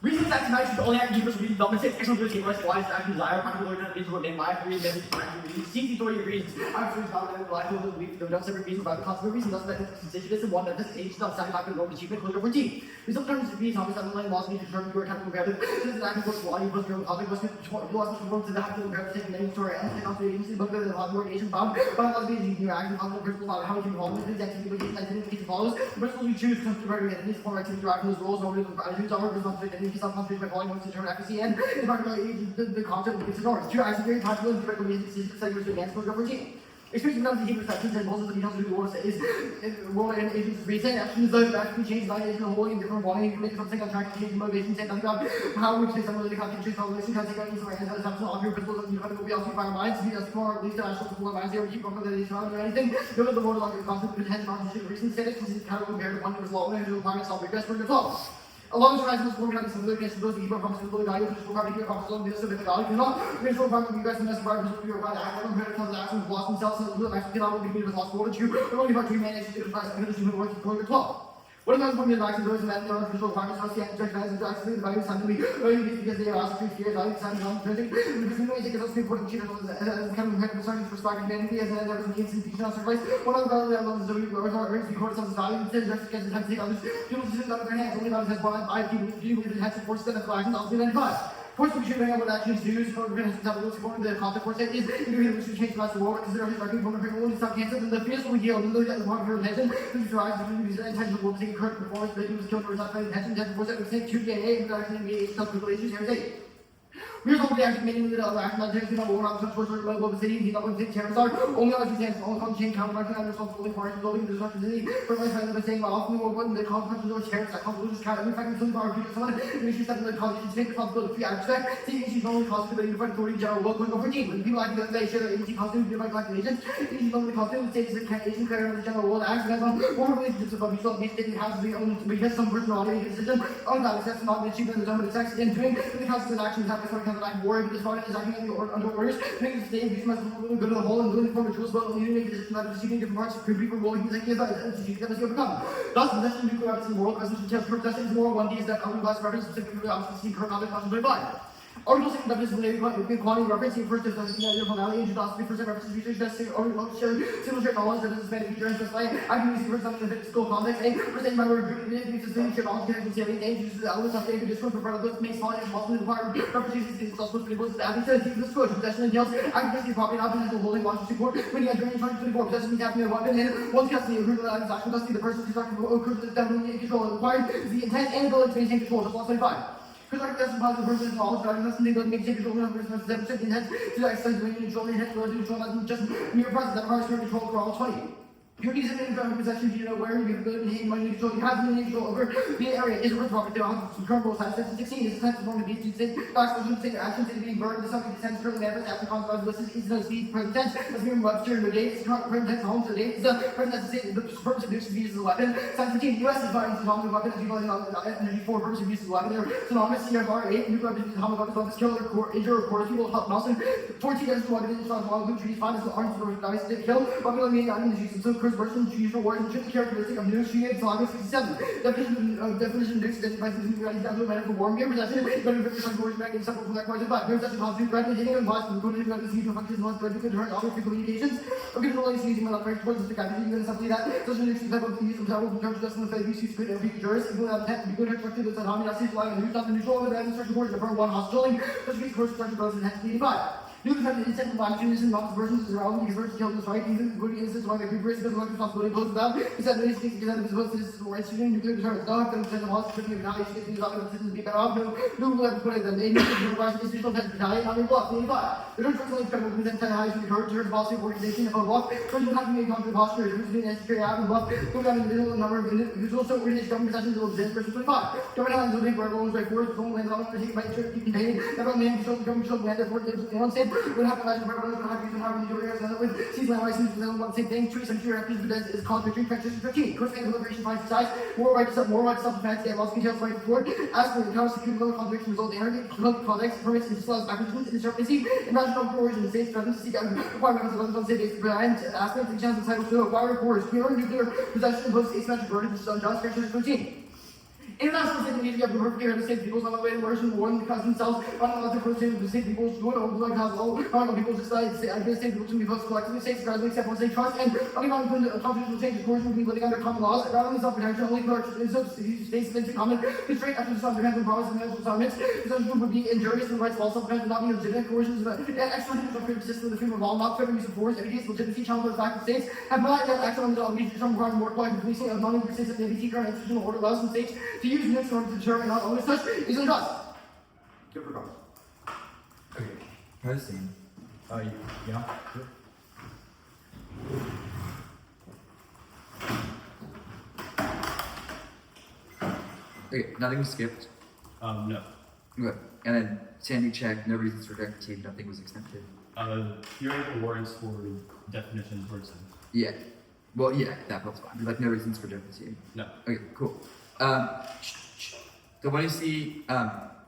Reasons that tonight should only have to give us reasons, don't say exceptional good why it's actually desire, practical order, is what in my opinion, message, practical reasons, seek the authority of reasons. I'm sure it's not that life will believe there are separate reasons about the consequent reason, thus that constitution is one that this age is not satisfactory normal achievement, closure 14. We sometimes be obvious that underlying laws need to determine your capital imperative. Since an active book's law, you must go conflict, must conform to the capital imperative, taking many story and take off the agency, but the organization bound, but laws being new action, conflict principles about how we can involve in these activities, and activity follows. The principles we choose to convert at least form activity derived from those rules, normally with attitudes, our responsibility, and self conflict by following to determine accuracy and the concept of its norms. Two actions very practical and critical reasons to segments to advance program routine. Experience becomes the deep perceptions and most of the details of the world is role and agents reason actions that actually change validation of holding different volume, make something on track to change motivation, say nothing about how we say some of the content conversation can take on these and assumption of your principles of will be also our minds, be as more at least national people minds here, keep on that is not or anything. Go to the world along the concept of potential constitution reason status, this is kind of compared to one that was law and requirements of request for yourself. Along the horizons, we're going to some against those people from the value of the property of the this of the value. Not racial part of you guys and that's part of the required act on better than actions lost themselves and the actually not be with lost water to only about 3 managed to find a condition of working for the 12. What about when the actions those and then the official requirements of the judge and actually the value suddenly because they are asked to fear value signing on printing because we know it is also important to as kind of concerning for starting humanity as there was an institution of surprise. One of the value of the records of the value and just because it has to take others people to sit on their hands only about has brought by people that has to force them to actions also 95. Force we should bring up what actions do is for the concept force is either we should change the world because there are working for the people who stop cancer and the fears will heal and the part of her attention this drives the intention will take current performance but it was killed for not paying attention to force that we say 2 DNA and actually be self-regulations here today. We're talking about actually making the action on things about what I'm supposed to level of the city, the number of things terrorists are only on the only on chain countermarking and responsibility for building the city for my friend of saying often more when the consequences of terrorists that convolutions kind of infecting some of our people someone and issues that the college should take responsibility for abstract see issues only cost to the unified authority general work going over team when people like the they share the agency costume unified collective agents issues only costume states that can agent clear the general world acts as well more relationships of mutual based taking has to be only because some person already decision on that access not the achievement of the of sex in doing the consequent actions have to sort of like war this part is acting under orders, making the state these must go to the hole and doing form rituals, but only make the decision that receiving different parts could be for rolling things like this to see that must overcome. Thus, possession of nuclear weapons in the world, presence of possession is more 1D is that common class reference specifically obviously current object class 25. Article 6 definition related quantity referencing first definition of the functionality and philosophy first references research necessary or similar shared knowledge that is expanded feature and specify I can use first something in the school context A first thing by word uses the shared knowledge connected to the uses the elements of data discourse for further makes knowledge and possibly required references is also supposed to the average says this coach possession entails accuracy property and opposition holding watch support when you enter in 24 possession means having a weapon and once custody agreement with actual custody the person who's talking about occurs with definitely control required is the intent and ability to maintain control just lost 25. Because like that's about the person's knowledge, but that's something that makes it control of person's deficit intent to exercise when you control the intent to control not just mere presence that requires control for all 20. Your needs and income possession, you know where you can name money control, you have the control over the area is worth profit to some current rule size 16 is the type of form of these two things, actions to being burned, the subject sense currently manifest after consequences is no speed present tense, as being Webster in the date, present tense home to the date, is the present tense the purpose of use to be used as a weapon. Sign 15, US is violence as a weapon, as people energy for purpose of use as a weapon. They're synonymous, CFR 8, nuclear weapons, atomic weapons, weapons, kill, or injure, or quarter people, help, Nelson. 14 is the weapon, it's not long, good trees, fine, as the arms for device to kill, weapon, meaning, I mean, the use of some curse person, trees for and the characteristic of new street is August 67. Definition of news identifies the reality down to a matter for warm game possession, benefit from course back and separate from that question 5. There's such a constitute right hitting and bias from the coding that is used to functions not to turn off for communications. Okay, the only using my very towards the capacity and something that such an issue type of use of several terms just in the fact use could every jurors, even without intent to be good constructed with autonomy, not safe lying and who's not the neutral over the administration board, the firm one hospitality, such a course structure goes in 85. New defendant intent of actions and not versions is relevant because versus killed this right, even good instance why the previous because of responsibility goes without. He said many things because of supposed to this or instituting nuclear deterrent dog, then send the laws to retaliation if these other systems be better off. No will ever put it in the name of the requires institutional test battalion on your block. 85. The terms personally federal present 10 highs from the current policy of organization of a block. First of having a conflict posture is being necessary out of block. Go down in the middle number of individuals so organized government possessions will exist versus 25. Government islands will take where everyone's right forward, the land on taken by church contained. Everyone man control the government should land therefore one state would have to imagine with seasonal license and one same thing, trees and tree refuge is called retreat transition 15. Course and deliberation finds size, more right to self-defense, and laws details right before. As for the counter security low contradiction result in context, permits and dislows acquisitions in discrepancy, imaginable origin the state's presence to seek out requirements of on state-based brand aspects and chance entitled to acquire force, pure nuclear possession imposed asymmetric burden, which is unjust, transition 15. International state media have perfectly the state peoples on the way to version one because themselves on the other person the state peoples doing all like how low on people decide the state people to be first collectively states gradually accept what they trust and only on the constitutional change course will be living under common laws and not only self-protection only states into common constraint after the self-defense and promise and national settlements presumption would be injurious to the rights of all self-defense and not be legitimate coercions extradition of freedom system of the freedom of law not federal use of force and against legitimacy challenge of the fact that states have not yet acted on the obligation to require more collective policing of non-existent NBC current institutional order allows some states to use next norms to determine not only such is unjust. Give regard. Okay. Posting. Yeah. Sure. Okay, nothing was skipped. No. Good. And then sanity check, no reasons for rejecting, nothing was accepted. Theoretical warrants for definitions were accepted. Yeah. Well, yeah, that was fine. Like, no reasons for differencing. No. Okay, cool. So when you see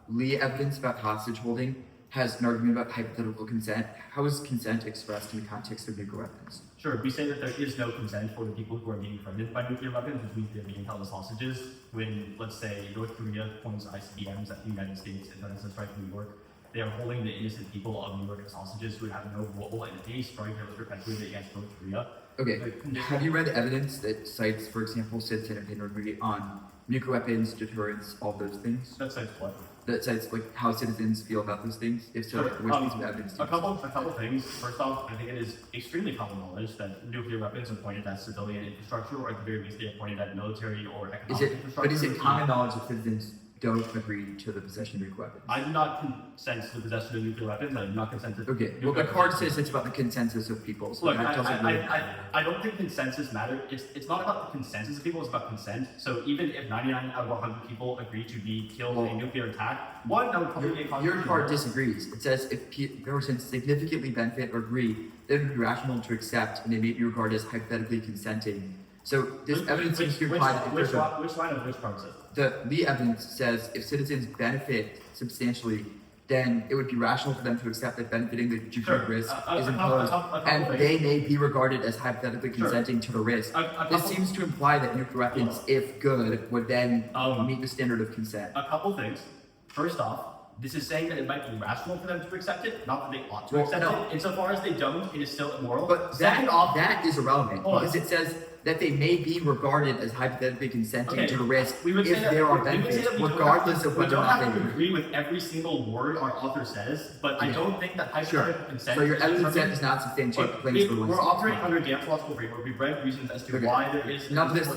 Lee evidence about hostage holding has an argument about hypothetical consent, how is consent expressed in the context of nuclear weapons? Sure, we say that there is no consent for the people who are being threatened by nuclear weapons, which means they're being held as hostages. When, let's say, North Korea points ICBMs at the United States and threatens to strike New York, they are holding the innocent people of New York as hostages who would have no role in any strike that was perpetuated against North Korea. Okay, have you read evidence that cites, for example, citizen opinion on nuclear weapons, deterrence, all those things? That cites what? That cites like how citizens feel about those things. If so, which piece of evidence? A couple things. First off, I think it is extremely common knowledge that nuclear weapons are pointed at civilian infrastructure, or at the very least, they are pointed at military or economic infrastructure. But is it common knowledge that citizens don't agree to the possession of nuclear weapons? I do not consent to the possession of nuclear weapons. I do not consent to. Okay. Well, the card says it's about the consensus of people. So look, I don't think consensus matters. It's not about the consensus of people. It's about consent. So even if 99 out of 100 people agree to be killed in a nuclear attack, that would probably be a your card disagrees. It says if persons significantly benefit or agree, then it would be rational to accept, and they may be regarded as hypothetically consenting. So this evidence seems to imply that which line of which card says that? The evidence says if citizens benefit substantially, then it would be rational for them to accept that benefiting the judicial risk is imposed, and they may be regarded as hypothetically consenting to the risk. This seems to imply that nuclear weapons, if good, would then meet the standard of consent. A couple things. First off, this is saying that it might be rational for them to accept it, not that they ought to accept it. Insofar as they don't, it is still immoral. But that is irrelevant, because it says that they may be regarded as hypothetically consenting to the risk if there are benefits, regardless of whether or not they agree with every single word our author says, but I don't think that hypothetical consent. So your evidence set does not substantiate the claims for we're operating under Gant's logical framework. We've read reasons as to why there is none of this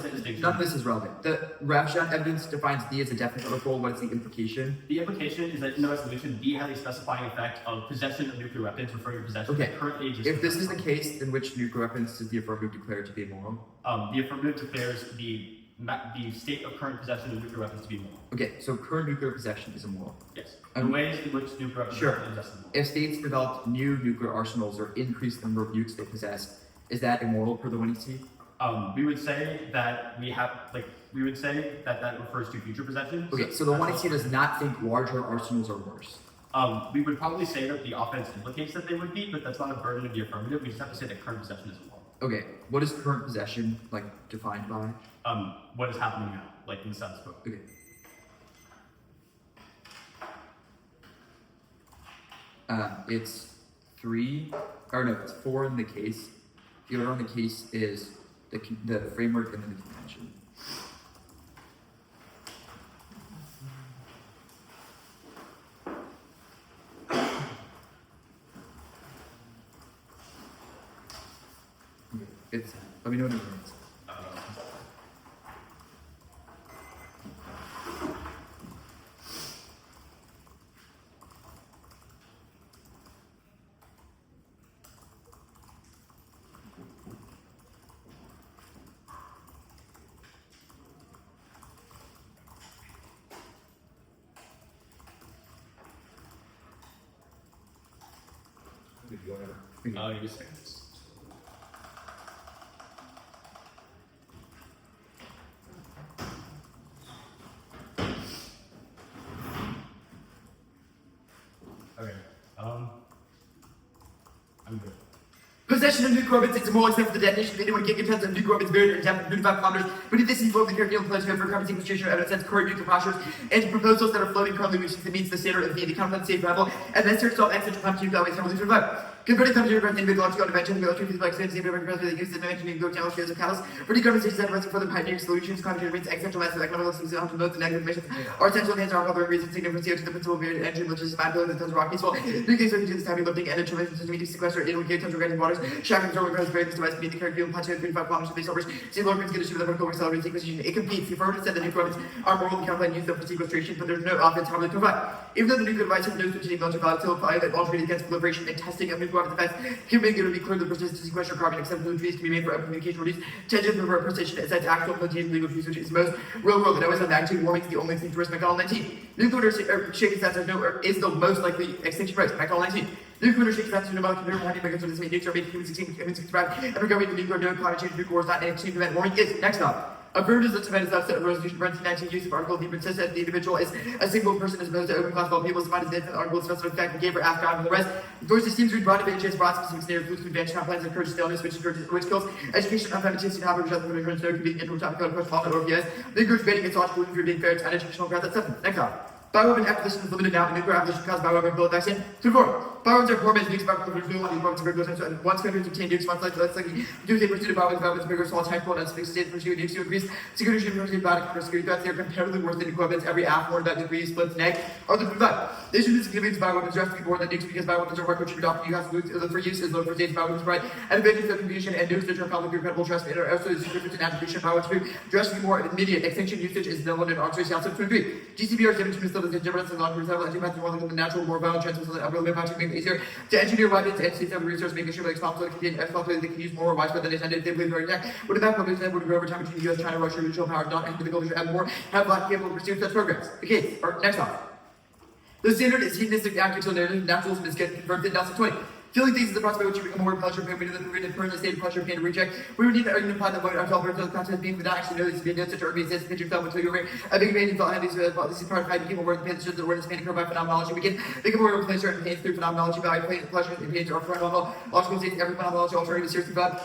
is relevant. The Ravshan evidence defines D as a definite article. What is the implication? The implication is that in the resolution, D has a specifying effect of possession of nuclear weapons, referring to possession of current age. If this is the case, in which nuclear weapons does the affirmative declare to be immoral? The affirmative declares the state of current possession of nuclear weapons to be immoral. Okay, so current nuclear possession is immoral. Yes. The ways in which nuclear weapons are possessed immoral. If states develop new nuclear arsenals or increase the number of nukes they possess, is that immoral per the 1EC? We would say that that refers to future possession. Okay, so the 1EC does not think larger arsenals are worse. We would probably say that the offense implicates that they would be, but that's not a burden of the affirmative. We just have to say that current possession is immoral. Okay, what is current possession defined by? What is happening now, like in the status quo. Okay. It's 4 in the case. The order on the case is the framework and then the convention. Let me know when it ends. Give me seconds. Okay. I'm good. Possession of nuclear weapons is a moral except for the detonation of any 1 gigatons of nuclear weapons buried in a depth of 35 kilometers. Beneath this is floating the carefully pledge for carbon sequestration of evidence that current nuclear postures and proposals that are floating currently which meets the standard of the counterpart safe level and then search to exit to come to always have to survive. Converting comes to your individual intervention, military physical experience, the president that uses the dimension of channel fields of catalyst for decarbonization that runs for the pioneering solutions, climate change rates, existential massive economic losses, and to note the negative emissions are essential enhance our other reasons significant CO2 the principle of engine, which is 5 billion that tons of rock peaceful. New things are to this heavy lifting and interventions to meet sequester in with tons of regulating waters, shocking control across various devices, meet the current fuel, punch 35 kilometers of base overs, see lower green condition with a vertical accelerated sequestration. It competes. If I were to said the nuclear weapons are moral and counterplan use them for sequestration, but there's no offense how they provide. Even though the nuclear device has no strategic military value to apply that alternating against proliferation and testing of nuclear weapons defense, can make it to be clear that persistence to sequester carbon except for the trees can be made for communication reduce tension for precision is set actual plantation legal trees which is most real world and always have magnitude warming is the only thing to risk McConnell 19. Nuclear shaking stats is the most likely extinction risk McConnell 19. Nuclear shaking stats are no matter computer warning because of this nuclear made human 65 and recovering the nuclear no climate change nuclear wars not an extreme event warning is next up. Affirmed is the tremendous subset of resolution for 19 use of article the consistent the individual is a single person as opposed to open class of all people is defined as the article specific fact and gave or after and the rest. First, it seems to be broad advantages, broad specific scenarios, includes convention, plans, encourage staleness, which kills education, unfeminist, however, which other women no convenient into topic code, question, or yes. The encourage debating its logical for being fair to uneducational grounds. That's 7. Next up. Bioweapon acquisition is limited now, but nuclear acquisition caused bioweapon bullet vaccine. 2-4. Bioweapons are poor as nukes by nuclear fuel and weapons of regular times. And once countries obtain nukes, once less likely do they pursue bioweapons, bigger, small, tangible, and unsophisticated state pursue nukes to increase security, security, security threats. They are comparatively worse than nuclear weapons. Every half more that degree splits neck are the 5. They should be significant bioweapons drastically more than nukes because bioweapons are work which should often use for use as low for states bioweapons right and advantages of confusion and nukes that are conflict credible trust and are also significant attribution bioweapons drastically more immediate extinction usage is no one in archery south of 23. GCB are given to still the difference in long several antipaths more than the natural, more violent transmission of real impact to make it easier to engineer weapons and state of resource, making sure that explosives they can use more widespread than intended. They believe very attack. Would have public would grow over time between the US, China, Russia, regional powers, not and difficult to have more, have black capable to pursue such programs. Okay, next off. The standard is hedonistic act until naturalism is converted in 2020. Feeling things is the process by which you become more pleasure pain, we know that we're in a permanent state of pleasure pain and reject. We would need to argue and apply that point until the concept being without actually know this being no such urban exists, picture film until you're a big pain and felt this is part of how people work the pain, the awareness pain occur by phenomenology. We can become more of pleasure and pain through phenomenology by pain, pleasure and pains are phenomenal. Logical states, every phenomenology alternative seriously about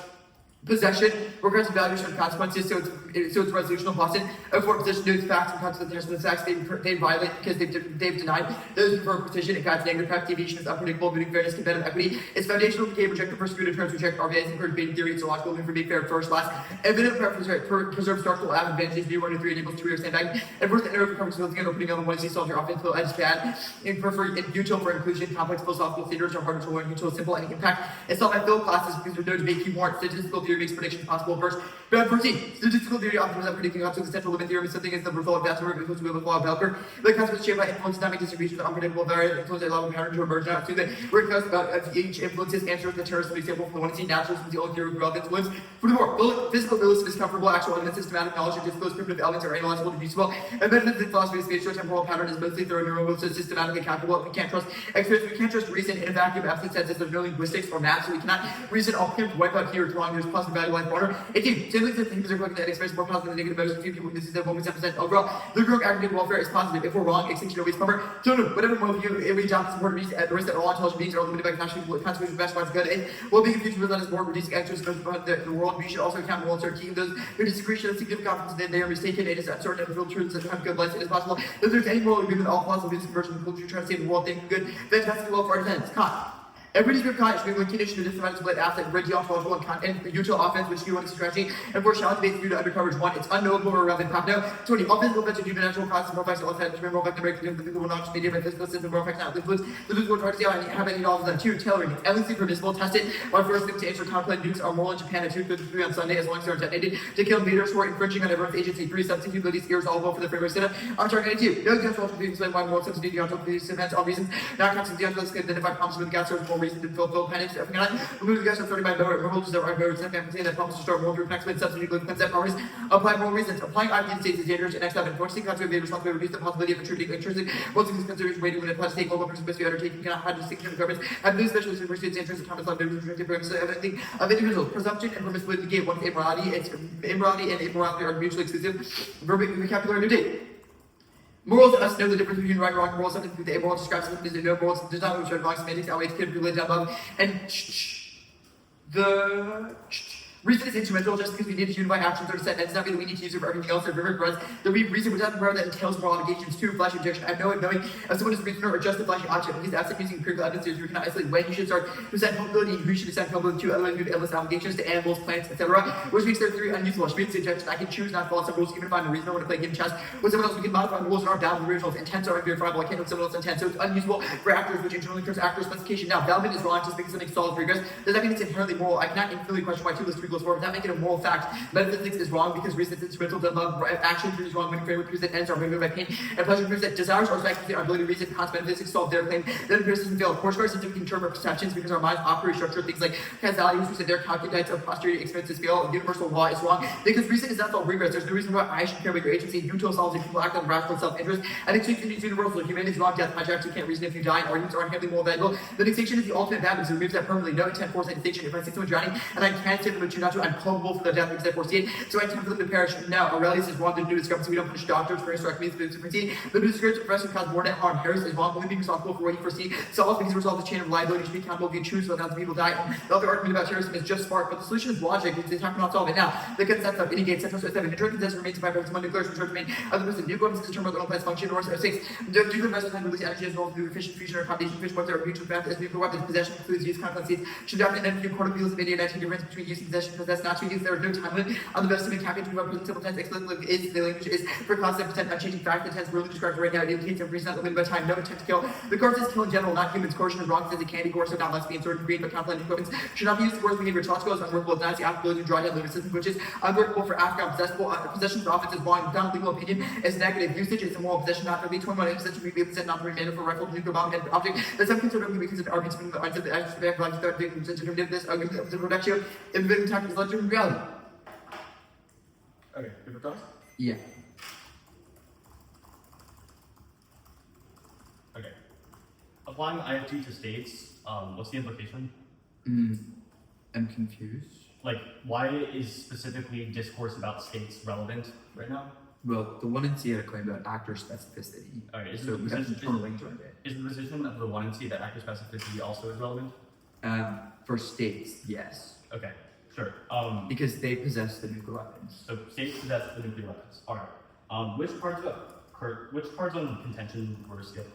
possession, regressive evaluation of consequences, so it's resolutional Boston. For position knows facts and consequences of the facts they violate because they've denied those prefer precision and Kant's negative fact deviation is unpredictable, moving fairness, competitive equity. It's foundational to reject the persecuted terms, reject RVAs, encourage being theory, it's illogical, moving for being fair first, last. Evident preference preserve structural advantages, new 1 to 3 enables 2 or sandbag. And first, the inner performance will again opening on the 1 C solve your offense, will edge bad. And prefer util for inclusion, complex philosophical standards are harder to learn, util simple and impact. It's not my Phillips classes because there's no debate you warrant. Statistical theory makes predictions possible. First, 14. Statistical theory often presents predicting up to the central limit theory of something is the result of that sort of influence with the law of Harker. The consequence shaped by influence, dynamic distribution of unpredictable variant influence allow a pattern to emerge. Not to that we're discussed about each influences answers the terrorist example from the 1 C naturalism is the only theory of relevant influence. Furthermore, physical realism is comfortable, actual elements, systematic knowledge, and disclosed primitive elements are analyzable, deducible. And benefits in philosophy of spatio-temporal pattern is mostly thorough neural, so systematically calculable. We can't trust experience, we can't trust reason in a vacuum absent senses. There's no linguistics or math, so we cannot reason all claims wipe out here, wrong, there's positive value life water. 18. Simply that things are going to experience more positive than negative emotions. Few people this is at 1.7% overall. The growth aggregate welfare is positive. If we're wrong, extinction always bummer. So no, whatever worldview we adopt is important reason at the risk that all intelligent beings are limited by consequences of best ones good. And well being future that is more reducing actions of the world. We should also account for also keeping those who disagree should have significant confidence that they are mistaken. It is uncertain and real truths that have good life. It is possible that there's any moral agreement all plausible conversion of culture trying to save the world, thinking good, fantastic well for our defense. Kant. Every descriptive Kant should be condition to disdivide split asset, grid ontological and Kant and util offense, which you want to strategy, and for challenge based due to undercoverage 1. It's unknowable or relevant pop no. 20. Offense will fetch a human natural process, more facts, all facts, more facts, the people will not just be different physical system, more facts, not influence. The lose will try to see how many knowledge on 2. Tailoring. It's endlessly permissible, tested. One first thing to answer contemplate nukes are moral in Japan at 2:53 on Sunday, as long as they are detonated to kill invaders who are infringing on everyone's agency. 3. Substitutability is irresolvable for the framework setup. On target 2. No control to explain why moral substitute the ontology depends on reasons. Not constantly ontology identify problems with gas source, more reason to fulfill penance. Remove the gas of 35 rules that are very saying that problems to start world next with substitute concept properties. Apply moral reasons. Applying ideal states is dangerous and next step. Enforcing concept of responsibility reduce the possibility of attributing intrinsic most of these considerations waiting when it applies to take global purpose to undertaking cannot hide distinction governments have no specialist universities interest in common law restrictive purposes of anything of individuals. Presumption and permissibility negate one immorality. It's immorality and immorality are mutually exclusive. Verbic vocabulary new date. Morals us know the difference between right and wrong. Morals something the moral describes something is no morals does not which are wrong semantics outweighs kid privilege above and The reason is instrumental just because we need to unify actions or to set ends, not mean that we need to use it for everything else. Or for us, the reason which has power that entails moral obligations to flash objection. I have no knowing of someone is reason or just the flashing object because absent using empirical evidence, we cannot isolate when you should start to present culpability and who should present culpability to, otherwise we have endless obligations to animals, plants, etc. Which makes their theory unuseful. Should be the objection. I can choose not to follow some rules, even if I'm a reason or to play game chess with someone else. We can modify the rules and our down the originals. Intents are unverifiable. I can't know someone else's intent, so it's unuseful for actors, which internally terms actor specification. Now, Valvin is wrong just because something solves regress. Does that mean it's inherently moral? I cannot infinitely question why 2 plus 3 equals 4. Does that make it a moral fact? Metaphysics is wrong because reason is instrumental to love. Action proves wrong when framework proves that ends are motivated by pain, and pleasure proves that desires are affected our ability to reason. Kant's metaphysics solve their claim. Then empiricism failed. Portuguese is doing term of perceptions because our minds operate structure things like causality, which said their calculates of posterity expenses fail. Universal law is wrong because reason is not solve regress. There's no reason why I should care about your agency. Util solves if people act on rational self-interest. And extinction is universal. Humanity is wrong. Death hijacked. You can't reason if you die. And arguments are inherently more valuable. Then extinction is the ultimate bad because it removes that permanently. No intent force extinction. If I see someone drowning and I can't save them but choose not to, I'm culpable for the death because I foresee it. So I intend for them to perish. Now, Aurelius is wrong. There's no discrepancy. We don't punish doctors for instructing me to proceed. The description professor cause more net harm. Harris is wrong. Only being responsible for what you foresee. Solves because it resolves the chain of liability. You should be accountable if you choose so that people die. The other argument about terrorism is just smart, but the solution is logic because they talk about solve it. Now, the concept of any gate, central 7, internal consensus remains by purpose. One nuclear research remain. Other person, new governments determine what plans function or 6. Due to the rest of time release energy as well as efficient fusion or combination fish points are mutual path as nuclear weapons. Possession includes use competencies. Should document and new court of appeals of India 19 difference between use and possession because that's not to use. There is no time limit on the best of capital to present simple tense. Explicit is the language is for constant present unchanging fact. The tense really described right now. It indicates a reason not limited by time. No intent to kill. The court says kill in general, not humans. Coercion is wrong says it can be coerced, so not less be inserted green, but conflict equipments should not be used to coerce behavior. Tautological is unworkable. It's not the applicability to draw down limit system, which is unworkable for Africa. Possession for offense is wrong. Down legal opinion is negative. Usage is immoral. Possession not to be 21 possession we be possessed not to be mandatory for rifle nuclear bomb and object. That some considerably we consider arguments from the answer the aspect of the determinative this argument the reduction in the tactics like in reality. Okay, different thoughts? Yeah. Okay. Applying IFT to states, what's the implication? I'm confused. Like, why is specifically discourse about states relevant right now? Well, the 1 NC had a claim about actor specificity. Okay, So we have to turn a link to it. Is the position of the 1 NC that actor specificity also is relevant? For states, yes. Okay, sure. Because they possess the nuclear weapons. So states possess the nuclear weapons. All right. Which parts on contention were skipped?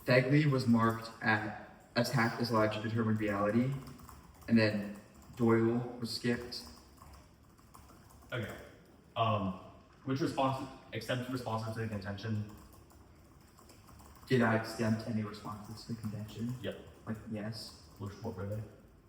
Fegley was marked at attack is allowed to determine reality, and then Doyle was skipped. Okay. Which extent responses to the contention? Did I extend any responses to the contention? Yep. Like, yes. What were they?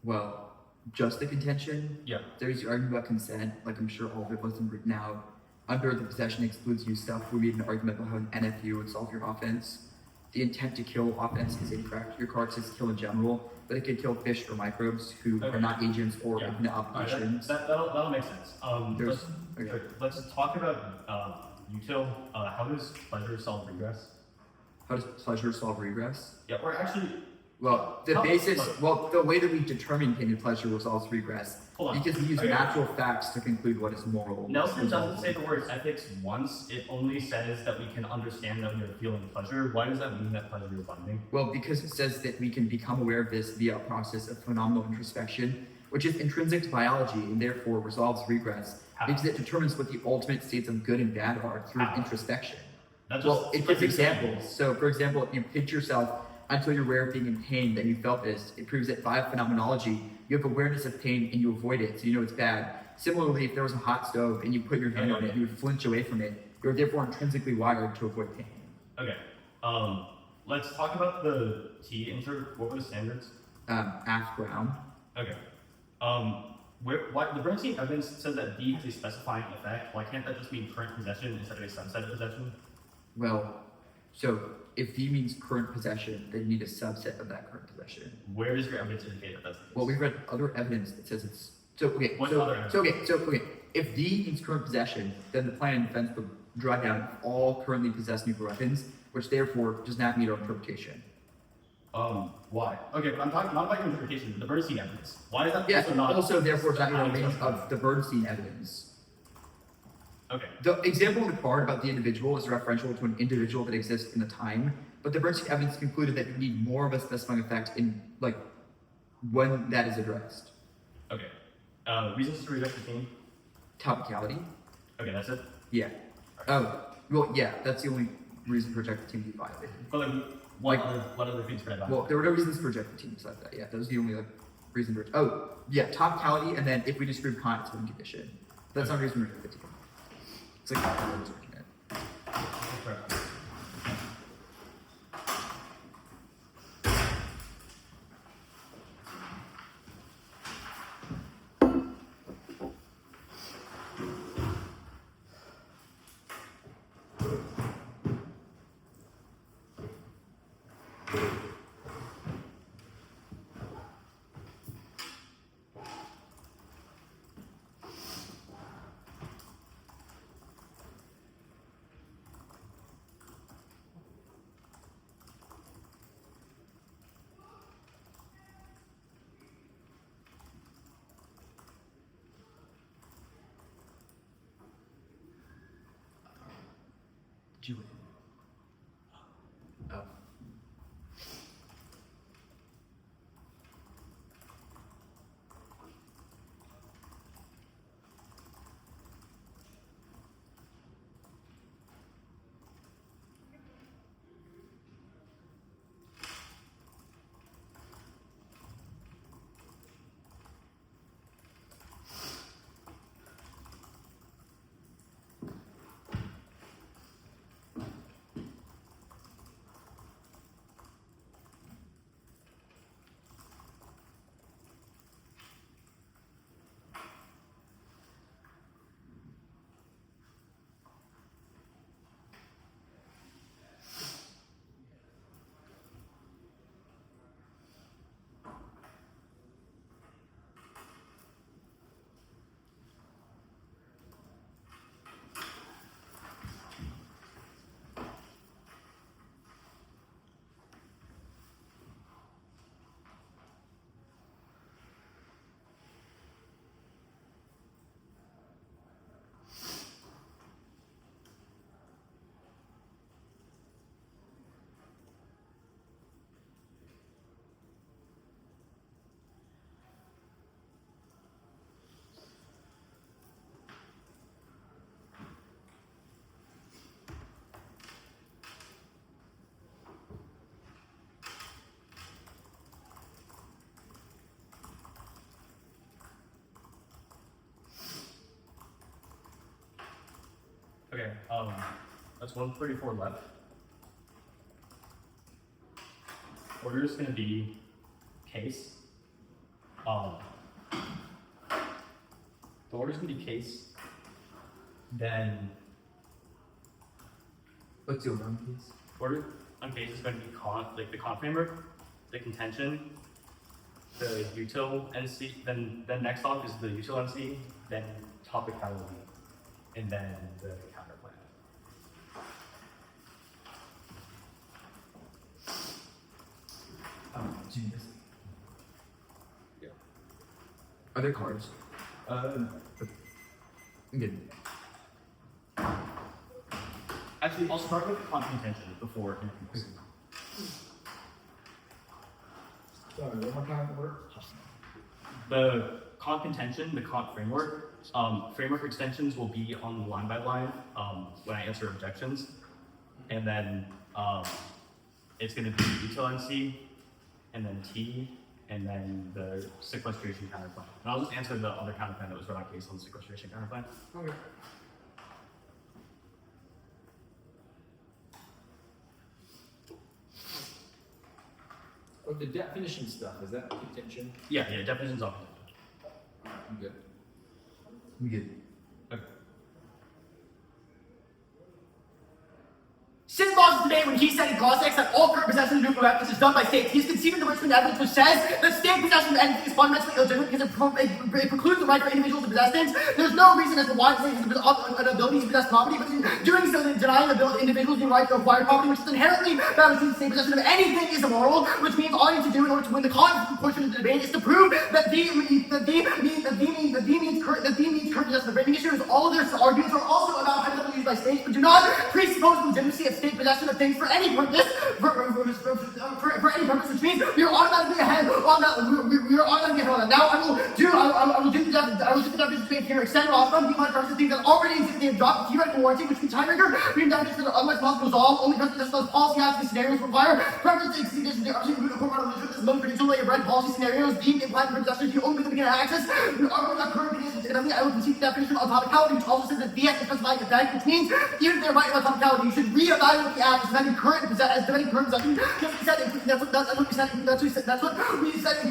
Well, just the contention. Yeah. There's the argument about consent, like I'm sure all of it wasn't written out. Under the possession excludes use stuff, we made an argument about how an NFU would solve your offense. The intent to kill offense is incorrect. Your card says kill in general, but it could kill fish or microbes who are not agents or infinite operations. That'll make sense. Okay. Let's talk about util. How does pleasure solve regress? How does pleasure solve regress? Yeah, or actually, Well, the way that we determine pain and pleasure resolves regress because we use natural facts to conclude what is moral. Nelson doesn't say the word ethics once. It only says that we can understand that we are feeling pleasure. Why does that mean that pleasure is binding? Well, because it says that we can become aware of this via a process of phenomenal introspection, which is intrinsic to biology and therefore resolves regress because it determines what the ultimate states of good and bad are through introspection. It gives examples. So, for example, if you pinch yourself until you're aware of being in pain, then you felt this. It proves that via phenomenology, you have awareness of pain and you avoid it, so you know it's bad. Similarly, if there was a hot stove and you put your hand on it, you would flinch away from it. You're therefore intrinsically wired to avoid pain. Okay. Let's talk about the T intro. What were the standards? Aft ground. Okay. The Bernstein evidence says that D has a specifying effect. Why can't that just mean current possession instead of a subset of possession? Well, so if D means current possession, then you need a subset of that current possession. Where does your evidence indicate that that's the case? Well, we've read other evidence that says it's if D means current possession, then the plan and defense would draw down all currently possessed nuclear weapons, which therefore does not meet our interpretation. Why? Okay, but I'm talking not about your interpretation, the Bernstein evidence. Why is that also therefore does not meet our range of the Bernstein evidence. Okay. The example in the card about the individual is referential to an individual that exists in the time, but the Bernstein evidence concluded that you need more of a specifying effect in when that is addressed. Okay. Reasons to reject the team? Topicality? Okay, that's it? Yeah. Oh, well, yeah, that's the only reason to reject the team be violated. But like, what other things could I violate? Well, there were no reasons to reject the team besides that. Yeah, that was the only reason to reject. Oh, yeah, topicality, and then if we disprove Kant, it's one condition. That's not a reason to reject the team. It's like how I was working it. Fair. Did you win? Oh. Okay, that's 134 left. Order is gonna be case. The order is gonna be case. Then What's the order on case? order on case is going to be like the Kant framework, the contention, the Util NC. Then next off is the Util NC, then Topicality, and then the counterplan. Genius. Yeah. Are there cards? I'm good. Actually, I'll start with Kant contention before introducing. Sorry, one more time, order. The Kant contention, the Kant framework, framework extensions will be on the line by line when I answer objections. And then it's going to be util NC, and then T, and then the sequestration counterplan. And I'll just answer the other counterplan that was read out case on the sequestration counterplan. Okay. Oh, the definition stuff, is that contention? Yeah, definitions of I'm good. I'm good. okay. Since Law's debate when he said in Clause 6 that all current possession of nuclear weapons is done by states, he's conceding the Richmond evidence which says that state possession of entities is fundamentally illegitimate because it precludes the right for individuals to possess things. There's no reason as to why states have an ability to possess property, but in doing so, they're denying individuals the right to acquire property, which is inherently bound to state possession of anything is immoral, which means all you need to do in order to win the Kant portion of the debate is to prove that the means current possession of the framing issue is all of their arguments are also about hypothetical use by states, but do not presuppose the legitimacy of state possession of things for any purpose, for any purpose, which means we are automatically ahead on that. We are automatically ahead on that. Now I will do the definition between here, extend off from the terms of things that already exist. They have dropped theoretical warranty, which means tiebreaker. We have definitions that are unlike possible resolve. Only because those policy active scenarios require preference to exceed conditions. They are absolutely incorporated into this most predictable red policy scenarios deemed implied for possession. You only begin access. Current conditions. I will concede the definition on topicality, which also says that the act is specified effect, which means even if they're right about topicality, you should reevaluate the act as defending current possession. That's what we said. That's what we said in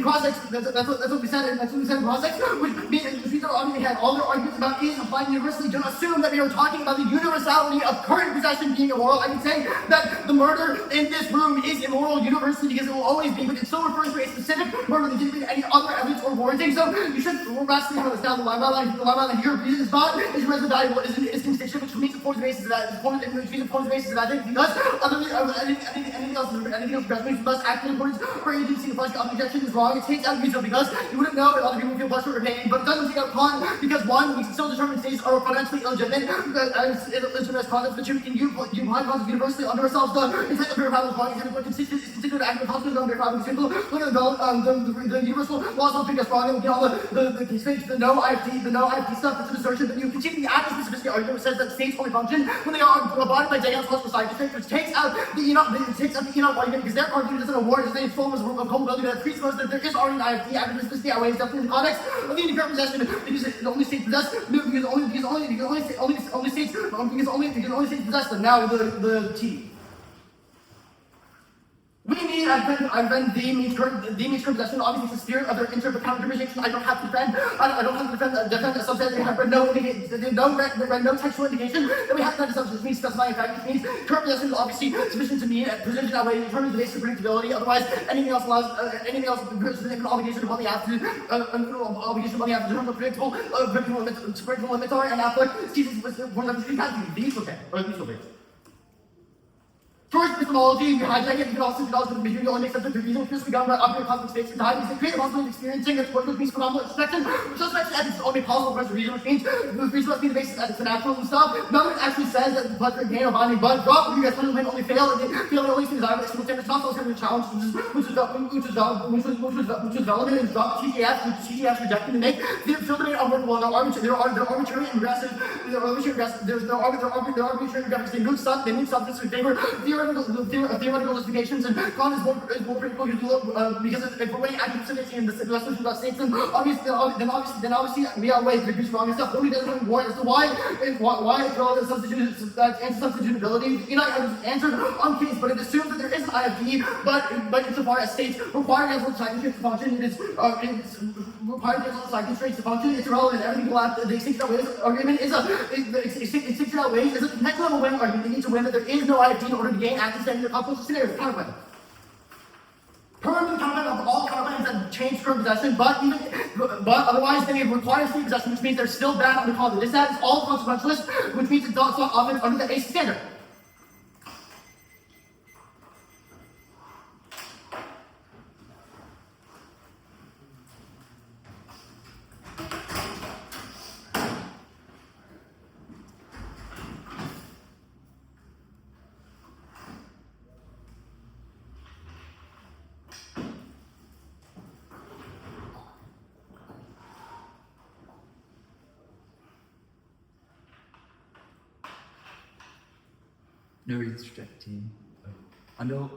cross-sex. That's what we said in cross-sex, which means we had all their arguments about is applying universally. Don't assume that we are talking about the universality of current possession being immoral. I can say that the murder in this room is immoral universally because it will always be, but it still refers to a specific murder that didn't need any other evidence or warranting. So you should rest on this. Now the line here reason is not is valuable is constituent, which means it forms the basis of that. Which means it forms the basis of that thing because anything else must act in accordance for agency. The first objection is wrong. It takes out reason because you wouldn't know if other people feel pleasure or pain, but it doesn't take out Kant because one, we can still determine states are fundamentally illegitimate as concepts, but you can apply concepts universally under ourselves. The intent of verifiable is wrong. Example, constituent act of concepts on verifiable simple. Look at the universal laws don't think us wrong. And all the constraints, the no IFT stuff. It's an assertion, but you can see the act of specificity argument which says that states only function when they are embodied by Daniel's plus side constraints, which takes out the Enoch argument because their argument doesn't award as they form as a culpability that presupposes that there is already an IFT act of specificity outweighs definitely in the context of the independent possession because the only states possess because only states possess them. Now the T. We mean I've been the means current possession. Obviously, it's the spirit of their interpretation. I don't have to defend. I don't have to defend a subset. They have read no textual indication that we have to defend a subset. Which means specifying fact. Which means current possession is obviously sufficient to mean precision that way determines the basis of predictability. Otherwise, anything else puts an obligation upon the app to determine the predictable limits are and output. These okay. First epistemology, we hijack it, we can also develop the material and make sense of the reason because we got about upper cosmic space and time. We create a possibility of experiencing a sport means phenomenal inspection, which also makes ethics only possible for us to reason, which means the reason must be the basis of ethics and natural and stuff. None of it actually says that the pleasure and pain are binding, but drop, you guys fundamentally only fail, and they fail only to desire, but it's not also a challenge, which was development and drop TGF rejected to make the filtering unworkable. They're arbitrary and regressive. There's no arbitrary and regressive. They move substance in favor theoretical justifications, and Kant is more critical because if we're weighing active civility and the lessons about states, then obviously we are weighing reduce wrong and stuff. Nobody doesn't warrant as to why relevant substitutability. You know, answered on case, but it assumes that there is an IFD, but insofar as states require as side constraints to function, it's required as side constraints to function. It's irrelevant. Everything will have the extinction outweighs argument is extinction outweighs is a next level win argument. They need to win that there is no IFD in order to gain access to any of the complex scenarios. Counterclaim. Permanent counterclaim of all counterclaims that change current possession, but otherwise they require state possession, which means they're still bad under Kant. This is all consequentialist, which means it's not often under the AC standard. No restricting. Under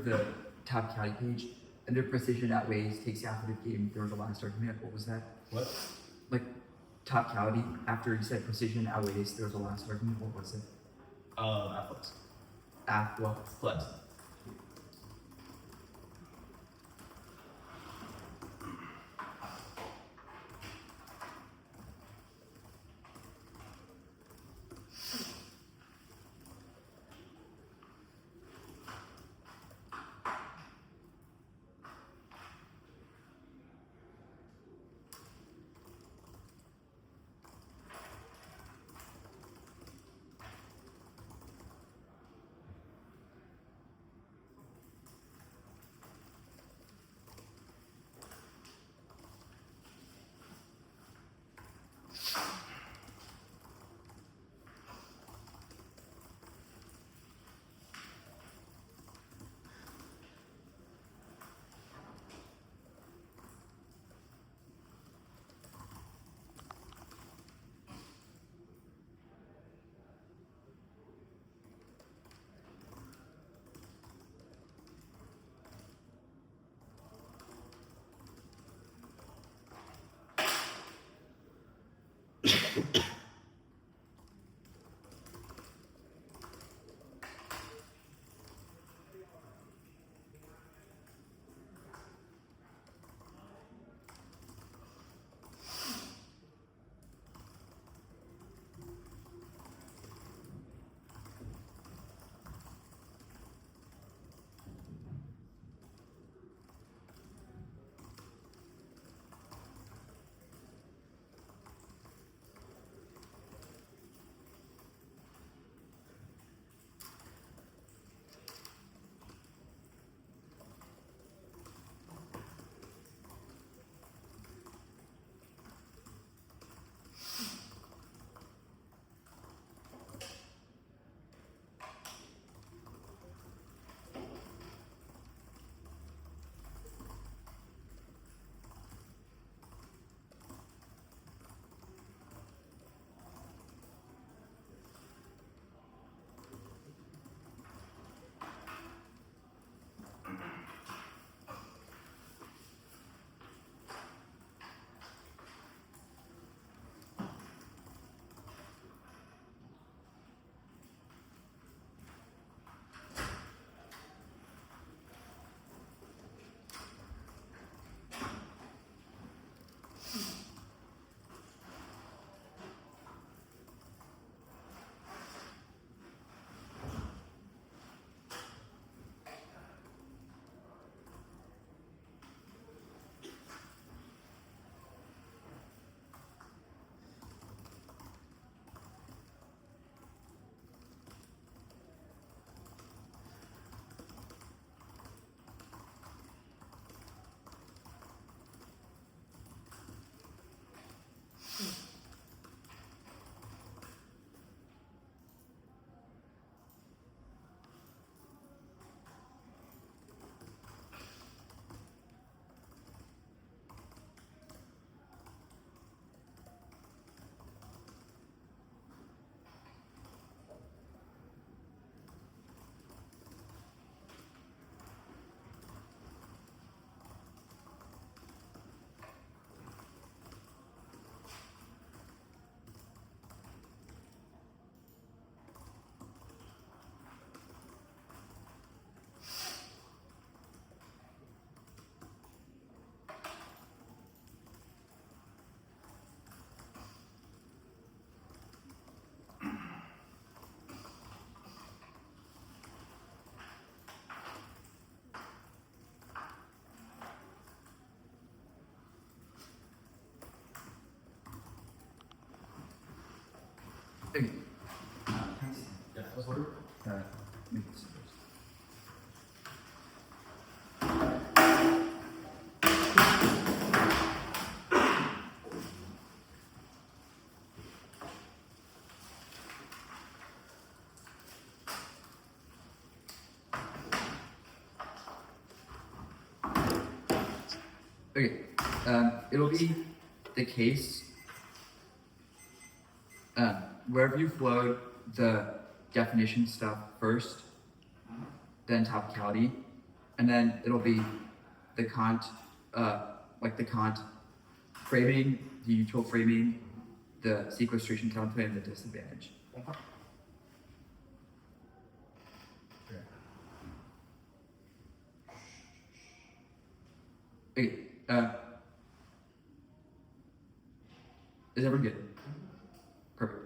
the Topicality page, under precision outweighs takes out of the game. There was a last argument. What was that? What? Like Topicality. After you said precision outweighs, there was a last argument. What was it? Athletics. Athletics. Okay. Yeah, let's order. Make this first. Okay, it'll be the case wherever you flowed the definition stuff first, then topicality, and then it'll be the Kant, like the Kant framing, the util framing, the sequestration counterplay, and the disadvantage. Okay, is everyone good? Perfect.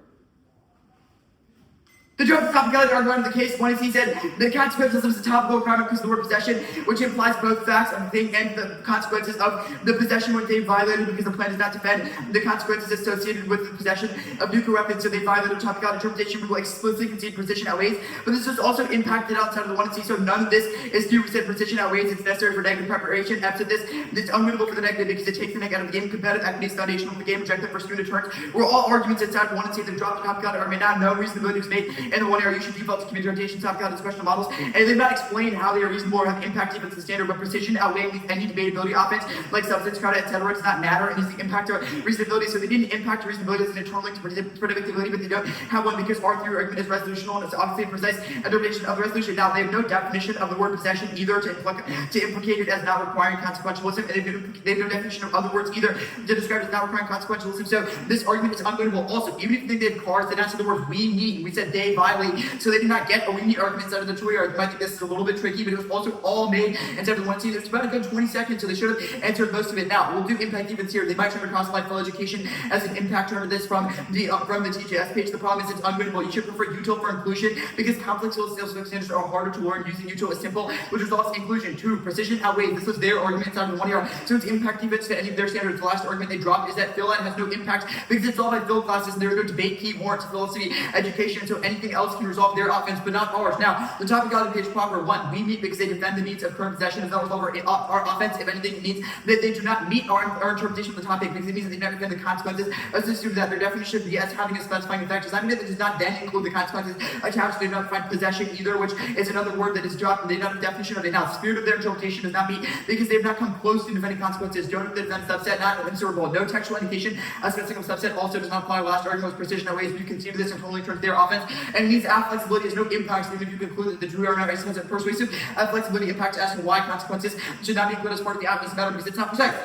The jump to topicality argument of the case, one is he said, the consequences of the topical requirement because of the word possession, which implies both facts of the thing and the consequences of the possession when they violated because the plan does not defend the consequences associated with the possession of nuclear weapons, so they violated topicality interpretation. We will explicitly concede precision outweighs, but this is also impacted outside of the 1 and C, so none of this is due to precision outweighs. It's necessary for negative preparation. Absent this, it's unwinnable for the negative because it takes the negative out of the game. Competitive equity is foundational for the game, objective for student returns. Where all arguments inside of 1 and C that drop the topicality are made now, no reasonability is made in the one area you should default to community rotation, Topicality, discretional models, and they've not explained how they are reasonable or have impact even to the standard, but precision outweighing any debatability offense, like substance credit, etc. does not matter, and is the impact of reasonability. So they didn't impact reasonability as an internal link to predictability, but they don't have one because our theory argument is resolutional, and it's obviously a precise interpretation of the resolution. Now, they have no definition of the word possession either to implicate it as not requiring consequentialism, and they have no definition of other words either to describe it as not requiring consequentialism. So this argument is unwinnable. Also, even if you think they have cars, they did not say the word we need. We said they violate, so they did not get a we need argument out of the tutorial. You might think this is a little bit tricky, but it was also all made instead of the one scene. It's about a good 20 seconds, so they should have answered most of it. Now, we'll do impact events here. They might try to cross life full education as an impact term of this from the TJS page. The problem is it's unwinnable. You should prefer util for inclusion because complex standards are harder to learn. Using util is simple, which results in inclusion. 2, precision outweighs. This was their argument inside of 1 year. So it's impact events to any of their standards. The last argument they dropped is that Phillips has no impact because it's all by Phil classes and there are no debate key warrants to philosophy education, so anything else can resolve their offense, but not ours. Now, the Topicality page proper 1, we meet because they defend the needs of current possession does not resolve our offense. If anything, it means that they do not meet our interpretation of the topic because it means that they never defend the consequences. Let's assume that their definition of yes having a specifying effect does not mean that it does not then include the consequences attached. They do not find possession either, which is another word that is dropped, and they do not have a definition of it. Now, the spirit of their interpretation does not meet because they have not come close to defending consequences. Don't defend subset, not insertable. No textual indication as a single subset also does not apply. Last argument was precision outweighs. You can see this and totally turns their offense, and it means flexibility has no impact. Even if you conclude that the true are not racism and persuasive, flexibility impacts asking why consequences should not be included as part of the offense matter because it's not precise.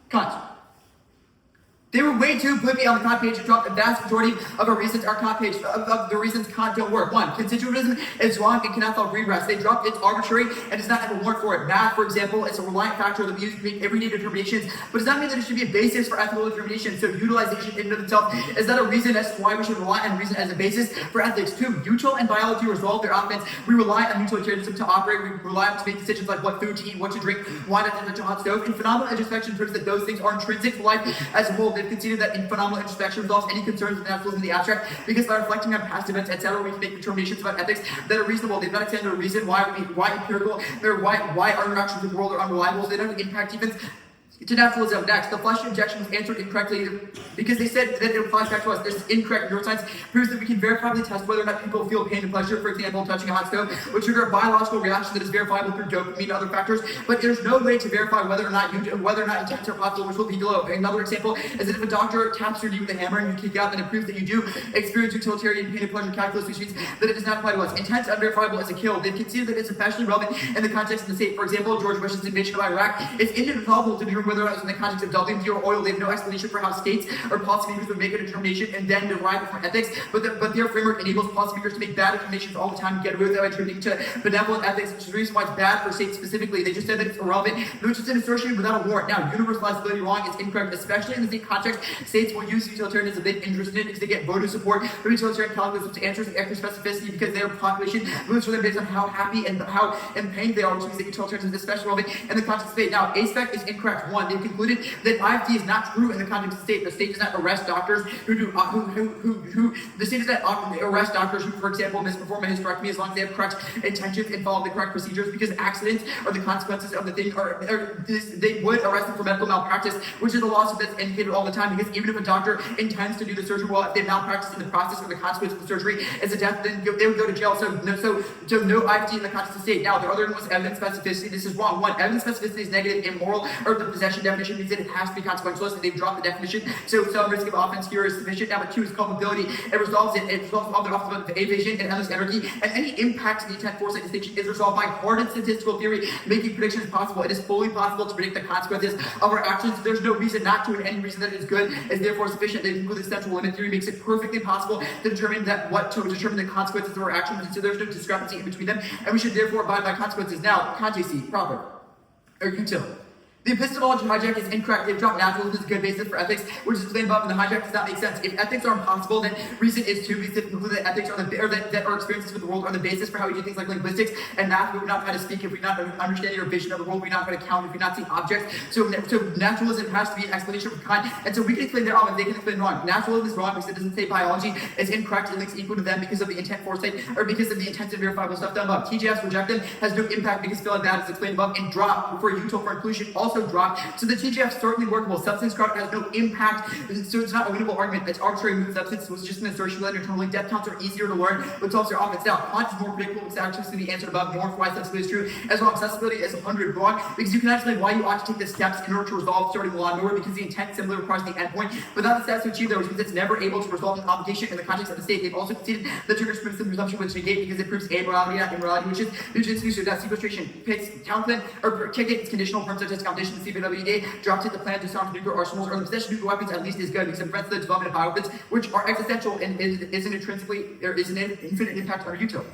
Kant. They were way too quickly on the Kant page to drop the vast majority of our reasons. Our Kant page of the reasons Kant don't work. 1, constitutivism is wrong and cannot solve regress. They dropped it's arbitrary and does not have a warrant for it. Math, for example, is a reliant factor that we use to make everyday determinations, but does not mean that it should be a basis for ethical determination. So utilization in and of itself is not a reason as to why we should rely on reason as a basis for ethics. 2, util and biology resolve their offense. We rely on utilitarianism to operate. We rely on to make decisions like what food to eat, what to drink, why not to touch a hot stove. And phenomenal introspection proves that those things are intrinsic to life as a whole. They've conceded that in phenomenal introspection resolves any concerns with naturalism in the abstract because by reflecting on past events, etc., we can make determinations about ethics that are reasonable. They've not extended a reason why empirical or why our interactions with the world are unreliable. So they don't impact events to naturalism. Next, the flesh injection was answered incorrectly because they said that it applies back to us. This is incorrect. Neuroscience proves that we can verifiably test whether or not people feel pain and pleasure, for example, touching a hot stove, would trigger a biological reaction that is verifiable through dopamine and other factors. But there's no way to verify whether or not intents are possible, which will be below. Another example is that if a doctor taps your knee with a hammer and you kick out, then it proves that you do experience utilitarian pain and pleasure calculus, which means that it does not apply to us. Intent unverifiable as a kill. They've considered that it's especially relevant in the context of the state. For example, George Bush's invasion of Iraq. It's indefensible to determine whether or not it's in the context of WTO or oil. They have no explanation for how states or policymakers would make a determination and then derive it from ethics, but their framework enables policymakers to make bad determinations all the time and get away with that by attributing to benevolent ethics, which is the reason why it's bad for states specifically. They just said that it's irrelevant, which is an assertion without a warrant. Now, universalizability wrong is incorrect, especially in the state context. States will use utilitarianism if they're interested in it because they get voter support for utilitarian calculus, which answers the extra specificity because their population moves for them based on how happy and how in pain they are, which means that utilitarianism is especially relevant in the context of state. Now, A-spec is incorrect. 1, they've concluded that IFT is not true in the context of the state. The state does not arrest doctors the state does not arrest doctors who, for example, misperform a hysterectomy as long as they have correct intentions and follow the correct procedures, because accidents are the consequences of the thing, they would arrest them for medical malpractice, which is a lawsuit that's indicated all the time, because even if a doctor intends to do the surgery well, if they malpractice in the process or the consequence of the surgery is a death, then they would go to jail. So no IFT in the context of the state. Now, the other one was evidence specificity. This is wrong. 1, evidence specificity is negative, immoral, or the possession definition means that it has to be consequentialist, and they've dropped the definition. So some risk of offense here is sufficient. Now, but 2 is culpability. It resolves all the evasion and endless anarchy, and any impact to the intent foresight distinction is resolved by hardened statistical theory, making predictions possible. It is fully possible to predict the consequences of our actions. There's no reason not to, and any reason that it is good is therefore sufficient. They conclude the central limit theory makes it perfectly possible to determine the consequences of our actions, and so there's no discrepancy in between them, and we should therefore abide by consequences. Now, Kant proper or util. The epistemology hijack is incorrect. They've dropped naturalism as a good basis for ethics, which is explained above, and the hijack does not make sense. If ethics are impossible, then reason is too, because they conclude that ethics are that our experiences with the world are the basis for how we do things like linguistics and math. We would not know how to speak if we not understand your vision of the world. We not know how to count if we not see objects. So naturalism has to be an explanation for Kant, and so we can explain their wrong, and they can explain wrong. Naturalism is wrong because it doesn't say biology. It's incorrect. It links equal to them because of the intent foresight, or because of the intensive verifiable stuff done above. TJS reject them has no impact because Phillips is explained above, and drop for util for inclusion also also dropped. So the TGF is certainly workable. Substance graph has no impact, so it's not a winnable argument. It's arbitrary mood substance was just an assertion without internally. Depth counts are easier to learn, but solves your offense. Now, Kant is more predictable because accuracy the answer above, more for why accessibility is true, as well accessibility is 100 wrong, because you can explain why you ought to take the steps in order to resolve starting law, nor because the intent simply requires the endpoint, but not the steps to achieve those, because it's never able to resolve an obligation in the context of the state. They've also conceded the triggers criticism presumption which negate because it proves amorality, not immorality, which is legitimacy to death sequestration. Picks Townsend or Kickett is conditional firm such as competition in CBWD, drops it the plan to sound nuclear arsenals or the possession of nuclear weapons at least is good because it prevents the development of bioweapons, which are existential and is an intrinsically there is an infinite impact on our util.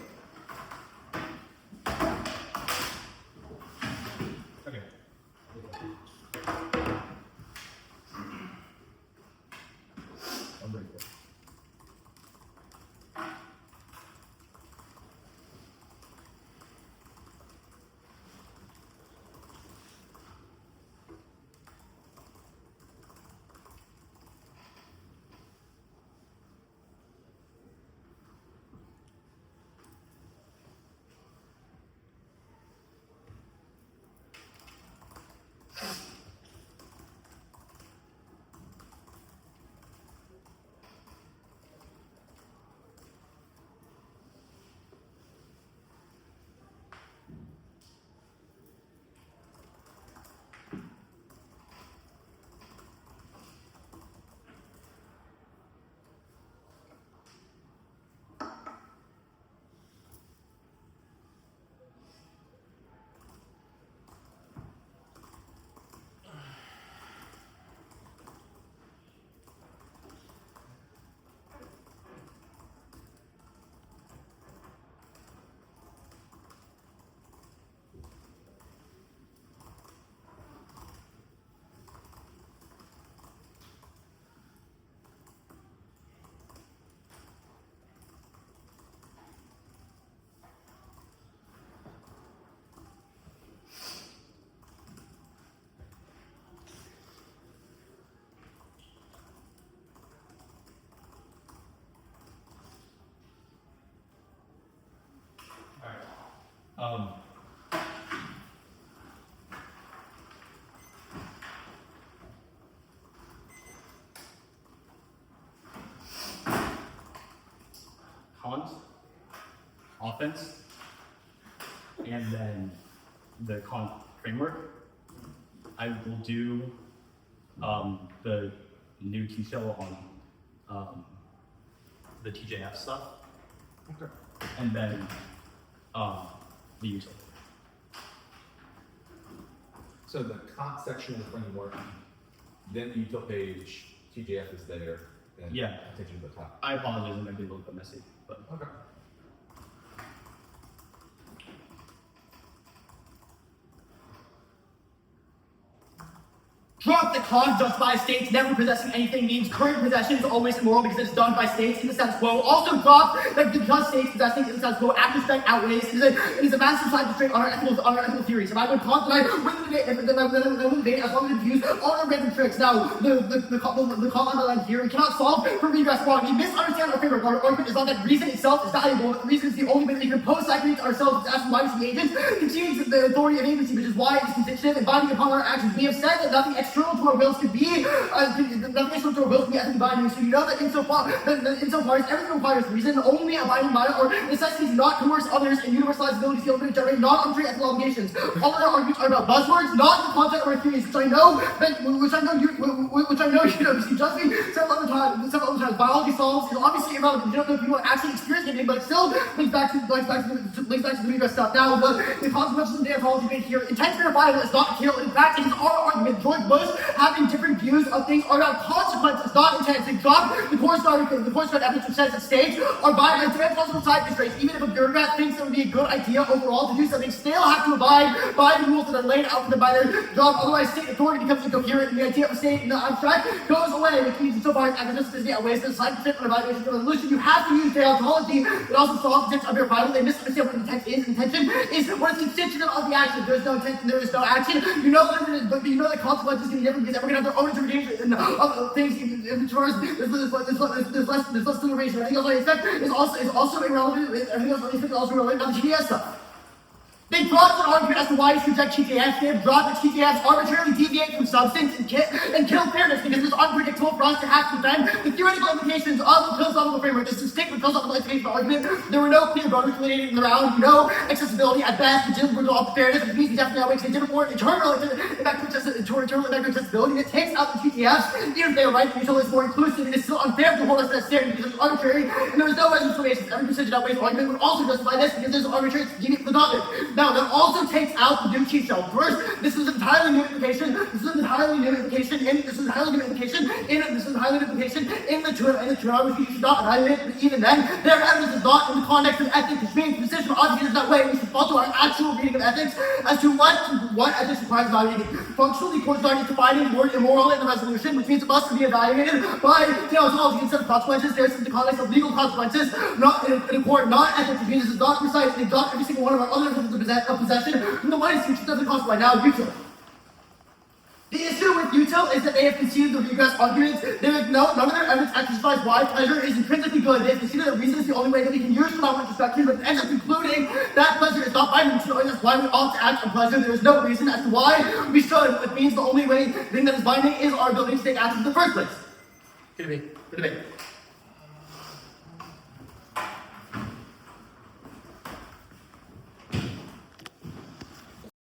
Okay. Alright. Kant, offense, and then the Kant framework. I will do the new T-shell on the TJF stuff, Okay. and then the util. So the Kant section of the framework, then the util page, TJF is there, and Yeah. takes you to the top. I apologize, it might be a little bit messy, but Okay. Drop the Kant just by states never possessing anything means current possession is always immoral because it's done by states in the sense quo. Also drop that because states possessing in the sense quo after strength outweighs it is a massive side constraint on our ethical theories. If I would Kant, then I win the debate, then I win the debate as long as it use all our random tricks. Now the Kant underline here we cannot solve for regress wrong. We misunderstand our framework. Our argument is not that reason itself is valuable, but the reason is the only way we can pose cycling to ourselves is asking why we see agents, conceding the authority of agency, which is why it is constitutive and binding upon our actions. We have said that nothing external to our wills could be nothing external to our wills can be ethically binding. So you know that insofar as everything requires reason, only abiding by it or necessities not coerce others and universalize ability to generate non-arbitrary ethical obligations. All of our arguments are about buzzwords, not the content of our theories, which I know you know you've judged me several other times. Biology solves is obviously irrelevant. You don't know if people actually experience anything, but it still links back to the regress stuff. Now the consequences of the deontology debate here, intent verifiable is not material. In fact, it is our argument. George Bush having different views of things are about consequences, not intent. They drop the course card evidence which says that states are by deontological side constraints. Even if a bureaucrat thinks it would be a good idea overall to do something, still have to abide by the rules that are laid out for them by their job. Otherwise, state authority becomes incoherent, and the idea of a state in the abstract goes away, which means insofar as agnosticism outweighs the side constraint on evaluation for resolution, you have to use deontology, but also solve the text of your Bible. They misunderstand what the text is. Intention is what is constitutive of the action. There is no intention, there is no action. You know that consequences is never going to have their own interpretation of things. As far as there's less deliberation. Everything else I expect is also irrelevant. Everything else I expect is also irrelevant. Not the GDS stuff. They brought an argument as to why you should reject TTFs. They brought that TTFs arbitrarily deviate from substance and kill fairness because it's unpredictable for us to have to defend the theoretical implications of the philosophical framework. This distinct from philosophical explanation argument. There were no clear boundaries delineated in the round, no accessibility at best, which is off fairness, which means we definitely always say different for internal accessibility. And it takes out the TTFs, even if they were right, the util is more inclusive. It is still unfair to hold us to that standard because it's arbitrary, and there is no explanations. Every percentage outweighs argument would also justify this because there's arbitrary deviant for the topic. Now, that also takes out the new T cell. First, this is entirely new implication. This is entirely new implication in the terminology. You should not evaluate it, but even then, their evidence is not in the context of ethics, which means the position of obvious that way. We should follow our actual reading of ethics as to what ethics requires evaluating. Functionally, courts are defining the word immoral in the resolution, which means it must be evaluated by teleology instead of consequences. There's in the context of legal consequences, not in a court, not ethics, which means this is not precise. They've got every single one of our other levels of possession from the one which doesn't cost right now, util. The issue with util is that they have conceded the regress arguments. None of their evidence actually justifies why pleasure is intrinsically good. They have conceded that reason is the only way that we can use phenomenal perspective, but ends up concluding that pleasure is not binding, and that's why we ought to act on pleasure. There is no reason as to why we should. It means the only thing that is binding is our ability to take action in the first place. Good debate.